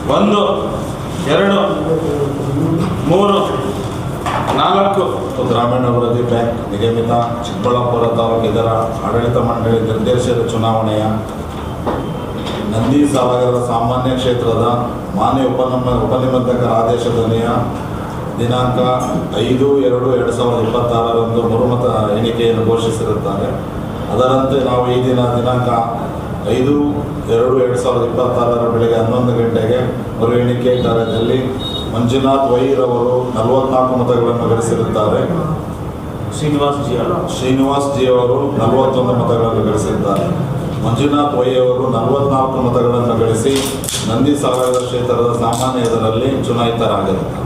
1 2 3 4 ಗ್ರಾಮೀಣಾಭಿವೃದ್ಧಿ ಬ್ಯಾಂಕ್ ನಿಗಮಿತ ಚಿಕ್ಕಬಳ್ಳಾಪುರ ತಾಲೂಕು ಇದರ ಆಡಳಿತ ಮಂಡಳಿ ನಿರ್ದೇಶಕರ ಚುನಾವಣೆಯ ನಂದಿ ಸಾಗರ ಸಾಮಾನ್ಯ ಕ್ಷೇತ್ರದ ಮಾನ್ಯ ಉಪನಿಬಂಧಕರ ಆದೇಶದನ್ವಯ ದಿನಾಂಕ 5/2/2026 ಮರುಮತ ಎಣಿಕೆಯನ್ನು ಘೋಷಿಸಿರುತ್ತಾರೆ. ಅದರಂತೆ ನಾವು ಈ ದಿನಾಂಕ 5/2/2026 ಬೆಳಗ್ಗೆ 11 ಗಂಟೆಗೆ ಮರು ಎಣಿಕೆ ಕಾರ್ಯದಲ್ಲಿ ಮಂಜುನಾಥ್ ವೈ ರವರು 44 ಮತಗಳನ್ನು ಗಳಿಸಿರುತ್ತಾರೆ. ಶ್ರೀನಿವಾಸ್ ಜಿ ಅವರು 41 ಮತಗಳನ್ನು ಗಳಿಸಿದ್ದಾರೆ. ಮಂಜುನಾಥ್ ವೈ ಅವರು 44 ಮತಗಳನ್ನು ಗಳಿಸಿ ನಂದಿ ಸಾಗರ ಕ್ಷೇತ್ರದ ಸಾಮಾನ್ಯ ಇದರಲ್ಲಿ ಚುನಾಯಿತರಾಗಿರುತ್ತಾರೆ.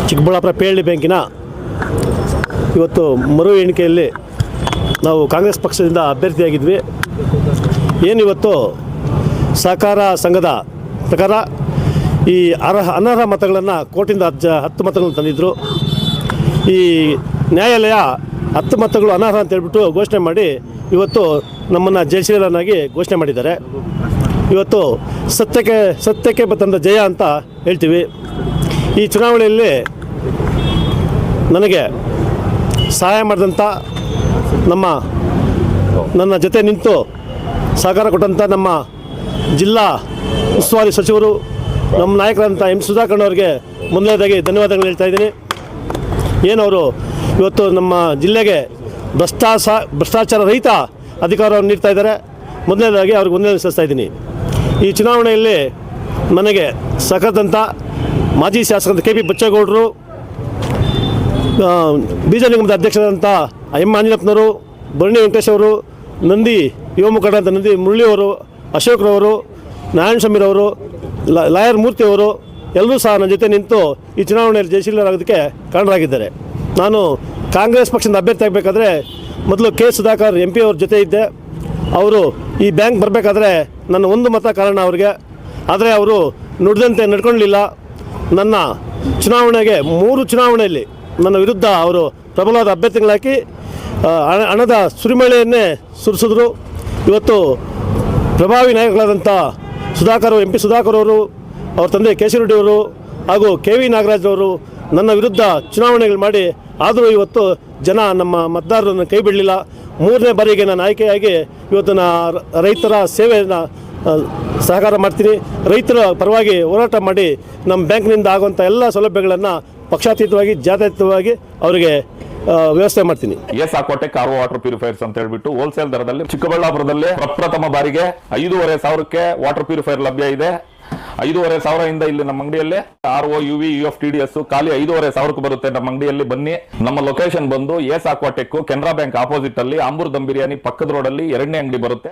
ಚಿಕ್ಕಬಳ್ಳಾಪುರ ಪಿ.ಎಲ್.ಡಿ ಬ್ಯಾಂಕಿನ ಇವತ್ತು ಮರು ಎಣಿಕೆಯಲ್ಲಿ ನಾವು ಕಾಂಗ್ರೆಸ್ ಪಕ್ಷದಿಂದ ಅಭ್ಯರ್ಥಿಯಾಗಿದ್ವಿ. ಏನಿವತ್ತು ಸಹಕಾರ ಸಂಘದ ಪ್ರಕಾರ ಈ ಅನರ್ಹ ಮತಗಳನ್ನು ಕೋರ್ಟಿಂದ 10 ಮತಗಳನ್ನು ತಂದಿದ್ದರು. ಈ ನ್ಯಾಯಾಲಯ 10 ಮತಗಳು ಅನರ್ಹ ಅಂತ ಹೇಳ್ಬಿಟ್ಟು ಘೋಷಣೆ ಮಾಡಿ ಇವತ್ತು ನಮ್ಮನ್ನು ಜಯಶೀಲನಾಗಿ ಘೋಷಣೆ ಮಾಡಿದ್ದಾರೆ. ಇವತ್ತು ಸತ್ಯಕ್ಕೆ ತಂದ ಜಯ ಅಂತ ಹೇಳ್ತೀವಿ. ಈ ಚುನಾವಣೆಯಲ್ಲಿ ನನಗೆ ಸಹಾಯ ಮಾಡಿದಂಥ ನನ್ನ ಜೊತೆ ನಿಂತು ಸಹಕಾರ ಕೊಟ್ಟಂಥ ನಮ್ಮ ಜಿಲ್ಲಾ ಉಸ್ತುವಾರಿ ಸಚಿವರು, ನಮ್ಮ ನಾಯಕರಂಥ ಎಂ ಸುಧಾಕರ್ ಅವರಿಗೆ ಮೊದಲನೇದಾಗಿ ಧನ್ಯವಾದಗಳು ಹೇಳ್ತಾ ಇದ್ದೀನಿ. ಏನವರು ಇವತ್ತು ನಮ್ಮ ಜಿಲ್ಲೆಗೆ ಭ್ರಷ್ಟಾಚಾರ ರಹಿತ ಅಧಿಕಾರವನ್ನು ನೀಡ್ತಾ ಇದ್ದಾರೆ. ಮೊದಲನೇದಾಗಿ ಅವ್ರಿಗೆ ವಂದನೆ ಸಲ್ಲಿಸ್ತಾ ಇದ್ದೀನಿ. ಈ ಚುನಾವಣೆಯಲ್ಲಿ ನನಗೆ ಸಹಕರಿಸಿದಂಥ ಮಾಜಿ ಶಾಸಕರಂತ ಕೆ.ಪಿ. ಬಚ್ಚೇಗೌಡರು, ಬೀಜ ನಿಗಮದ ಅಧ್ಯಕ್ಷರಾದಂಥ ಎಂ ಆಂಜನಪ್ಪನವರು, ಭರಣಿ ವೆಂಕಟೇಶ್ ಅವರು, ನಂದಿ ಯುವ ಮುಖಂಡರಂಥ ನಂದಿ ಮುರಳಿಯವರು, ಅಶೋಕ್ರವರು, ನಾರಾಯಣ ಸ್ವಾಮಿರವರು, ಲಾಯರ್ ಮೂರ್ತಿಯವರು ಎಲ್ಲರೂ ಸಹ ನನ್ನ ಜೊತೆ ನಿಂತು ಈ ಚುನಾವಣೆಯಲ್ಲಿ ಜಯಶೀಲರಾಗೋದಕ್ಕೆ ಕಾರಣರಾಗಿದ್ದಾರೆ. ನಾನು ಕಾಂಗ್ರೆಸ್ ಪಕ್ಷದಿಂದ ಅಭ್ಯರ್ಥಿ ಆಗಬೇಕಾದ್ರೆ ಮೊದಲು ಕೆ. ಸುಧಾಕರ್ MP ಅವ್ರ ಜೊತೆ ಇದ್ದೆ. ಅವರು ಈ ಬ್ಯಾಂಕ್ ಬರಬೇಕಾದ್ರೆ ನನ್ನ ಒಂದು ಮತ ಕಾರಣ ಅವ್ರಿಗೆ. ಆದರೆ ಅವರು ನುಡಿದಂತೆ ನಡ್ಕೊಳ್ಳಲಿಲ್ಲ. ನನ್ನ ಚುನಾವಣೆಗೆ 3 ಚುನಾವಣೆಯಲ್ಲಿ ನನ್ನ ವಿರುದ್ಧ ಅವರು ಪ್ರಬಲವಾದ ಅಭ್ಯರ್ಥಿಗಳಾಕಿ ಹಣದ ಸುರಿಮಳೆಯನ್ನೇ ಸುರಿಸಿದ್ರು. ಇವತ್ತು ಪ್ರಭಾವಿ ನಾಯಕರಾದಂಥ MP ಸುಧಾಕರ್ ಅವರು, ಅವ್ರ ತಂದೆ ಕೇಶವರೆಡ್ಡಿ ಅವರು ಹಾಗೂ KV ನಾಗರಾಜ್ರವರು ನನ್ನ ವಿರುದ್ಧ ಚುನಾವಣೆಗಳು ಮಾಡಿ, ಆದರೂ ಇವತ್ತು ಜನ ನಮ್ಮ ಮತದಾರರನ್ನು ಕೈ ಬಿಡಲಿಲ್ಲ. 3ನೇ ಬಾರಿಗೆ ನಾನು ಆಯ್ಕೆಯಾಗಿ ಇವತ್ತು ರೈತರ ಸೇವೆಯನ್ನು ಸಹಕಾರ ಮಾಡ್ತೀನಿ. ರೈತರ ಪರವಾಗಿ ಹೋರಾಟ ಮಾಡಿ ನಮ್ಮ ಬ್ಯಾಂಕ್ನಿಂದ ಆಗುವಂಥ ಎಲ್ಲ ಸೌಲಭ್ಯಗಳನ್ನು ಪಕ್ಷಾತೀತವಾಗಿ ಜಾತ್ಯತೀತವಾಗಿ ಅವರಿಗೆ ವ್ಯವಸ್ಥೆ ಮಾಡ್ತೀನಿ. ಎಸ್ಆಕ್ವಾಟೆಕ್ RO ವಾಟರ್ ಪ್ಯೂರಿಫೈರ್ಸ್ ಅಂತ ಹೇಳ್ಬಿಟ್ಟು ಹೋಲ್ಸೇಲ್ ದರದಲ್ಲಿ ಚಿಕ್ಕಬಳ್ಳಾಪುರದಲ್ಲಿ ಪ್ರಪ್ರಥಮ ಬಾರಿಗೆ 5,500ಕ್ಕೆ ವಾಟರ್ ಪ್ಯೂರಿಫೈರ್ ಲಭ್ಯ ಇದೆ. 5,500 ಇಲ್ಲಿ ನಮ್ಮ ಅಂಗಡಿಯಲ್ಲಿ RO UV UF TDS ಖಾಲಿ 5,500 ಬರುತ್ತೆ. ನಮ್ಮ ಅಂಗಡಿಯಲ್ಲಿ ಬನ್ನಿ. ನಮ್ಮ ಲೊಕೇಶನ್ ಬಂದು ಎಸ್ಆಕ್ವಾಟೆಕ್ ಕೆನರಾ ಬ್ಯಾಂಕ್ ಆಪೋಸಿಟ್ ಅಲ್ಲಿ ಆಂಬೂರ್ ದಮ್ ಬಿರಿಯಾನಿ ಪಕ್ಕದ ರೋಡ್ ಅಲ್ಲಿ 2ನೇ ಅಂಗಡಿ ಬರುತ್ತೆ.